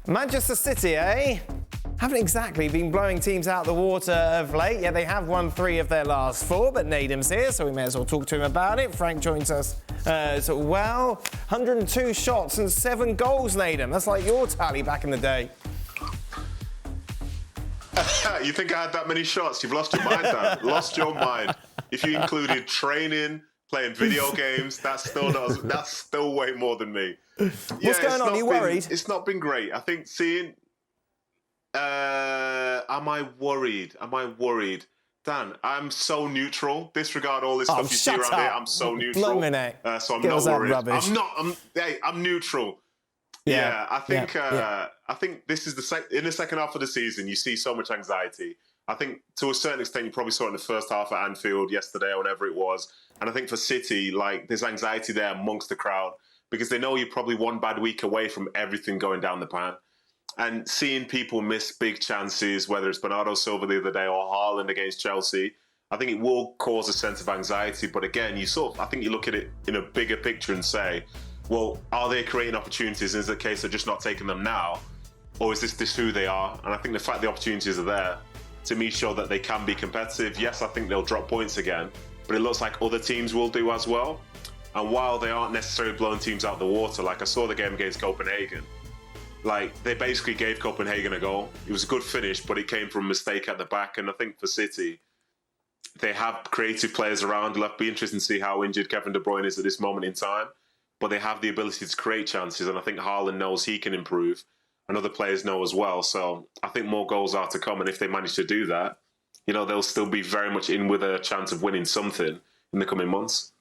Manchester City, eh? Haven't exactly been blowing teams out the water of late. Yeah, they have won 3 of their last 4, but Nedum's here, so we may as well talk to him about it. Frank joins us as well. 102 shots and 7 goals, Nedum. That's like your tally back in the day. You think I had that many shots? You've lost your mind, Dan. Lost your mind. If you included training, playing video games, that's still way more than me. What's going on? Are you worried? It's not been great. I think seeing... am I worried? Dan, I'm so neutral. Disregard all this stuff you see around here. I'm so neutral. So I'm not worried. Rubbish. I'm neutral. Yeah, I think this is in the second half of the season, you see so much anxiety. I think to a certain extent, you probably saw it in the first half at Anfield yesterday or whenever it was. And I think for City, like, there's anxiety there amongst the crowd because they know you're probably one bad week away from everything going down the pan. And seeing people miss big chances, whether it's Bernardo Silva the other day or Haaland against Chelsea, I think it will cause a sense of anxiety. But again, I think you look at it in a bigger picture and say, well, are they creating opportunities? Is it a case of just not taking them now? Or is this who they are? And I think the fact the opportunities are there, to me, show that they can be competitive. Yes, I think they'll drop points again, but it looks like other teams will do as well. And while they aren't necessarily blowing teams out the water, like I saw the game against Copenhagen, like they basically gave Copenhagen a goal. It was a good finish, but it came from a mistake at the back. And I think for City, they have creative players around. It'll be interesting to see how injured Kevin De Bruyne is at this moment in time. But they have the ability to create chances, and I think Haaland knows he can improve, and other players know as well. So I think more goals are to come, and if they manage to do that, they'll still be very much in with a chance of winning something in the coming months.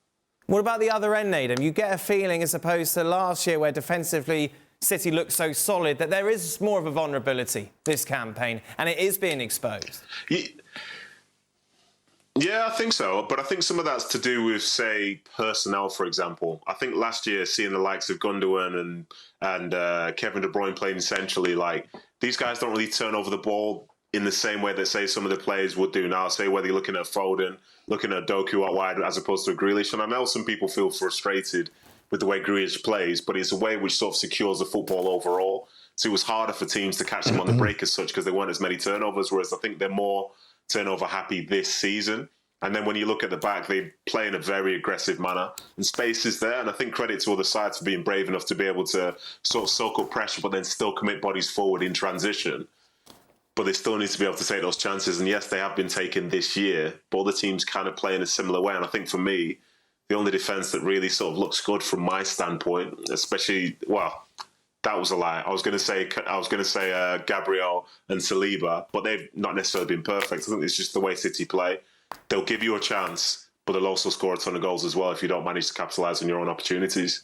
What about the other end, Nedum? You get a feeling, as opposed to last year, where defensively City looked so solid, that there is more of a vulnerability this campaign, and it is being exposed. Yeah, I think so. But I think some of that's to do with, say, personnel, for example. I think last year, seeing the likes of Gundogan and Kevin De Bruyne playing centrally, like, these guys don't really turn over the ball in the same way that, say, some of the players would do now. Say, whether you're looking at Foden, looking at Doku out wide as opposed to Grealish. And I know some people feel frustrated with the way Grealish plays, but it's a way which sort of secures the football overall. So it was harder for teams to catch them on the break as such because there weren't as many turnovers, whereas I think they're more turnover happy this season. And then when you look at the back, they play in a very aggressive manner and space is there. And I think credit to other sides for being brave enough to be able to sort of soak up pressure, but then still commit bodies forward in transition. But they still need to be able to take those chances. And yes, they have been taken this year, but other teams kind of play in a similar way. And I think for me, the only defence that really sort of looks good from my standpoint, especially, well, that was a lie. I was going to say Gabriel and Saliba, but they've not necessarily been perfect. I think it's just the way City play. They'll give you a chance, but they'll also score a ton of goals as well if you don't manage to capitalise on your own opportunities.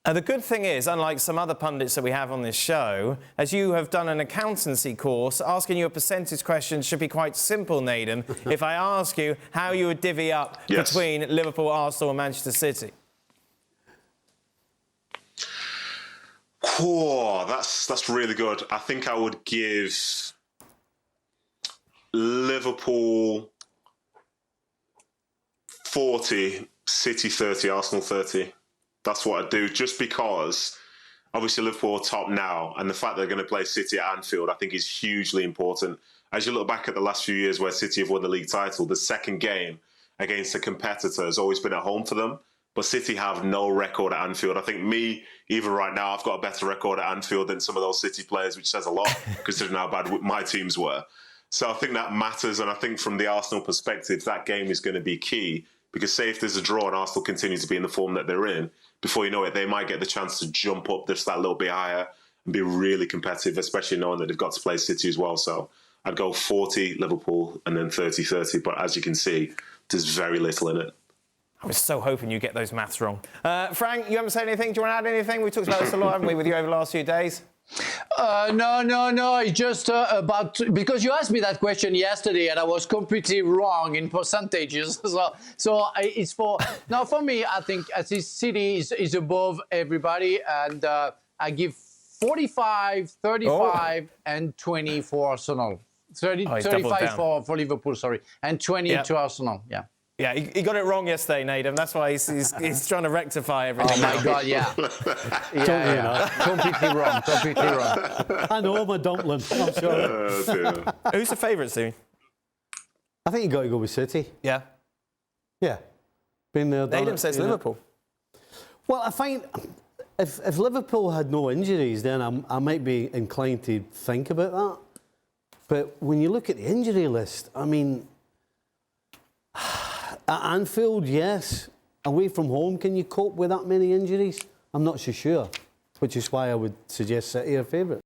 The good thing is, unlike some other pundits that we have on this show, as you have done an accountancy course, asking you a percentage question should be quite simple, Nedum. If I ask you how you would divvy up between Liverpool, Arsenal and Manchester City. Oh, that's really good. I think I would give Liverpool 40, City 30, Arsenal 30. That's what I'd do, just because obviously Liverpool are top now, and the fact they're going to play City at Anfield, I think, is hugely important. As you look back at the last few years where City have won the league title, the second game against a competitor has always been at home for them. But City have no record at Anfield. I think even right now, I've got a better record at Anfield than some of those City players, which says a lot, considering how bad my teams were. So I think that matters, and I think from the Arsenal perspective, that game is going to be key, because say if there's a draw and Arsenal continue to be in the form that they're in, before you know it, they might get the chance to jump up just that little bit higher and be really competitive, especially knowing that they've got to play City as well. So I'd go 40 Liverpool and then 30-30, but as you can see, there's very little in it. I was so hoping you get those maths wrong. Frank, you haven't said anything? Do you want to add anything? We've talked about this a lot, haven't we, with you over the last few days? No. It's just about... Because you asked me that question yesterday and I was completely wrong in percentages. So it's for... Now, for me, I think City is above everybody. And I give 45, 35 and 20 for Arsenal. 35 for Liverpool, sorry. And 20 to Arsenal, yeah. Yeah, he got it wrong yesterday, Nedum. That's why he's trying to rectify everything. Oh my God, yeah. Completely wrong. Completely wrong. I know I'm a dumpling. I'm sorry. Who's the favourite, Stu? I think you got to go with City. Yeah. Yeah. Been there, done Nedum it, says you know. Liverpool. Well, I find if Liverpool had no injuries, then I might be inclined to think about that. But when you look at the injury list, I mean, at Anfield, yes. Away from home, can you cope with that many injuries? I'm not so sure, which is why I would suggest City are favourite.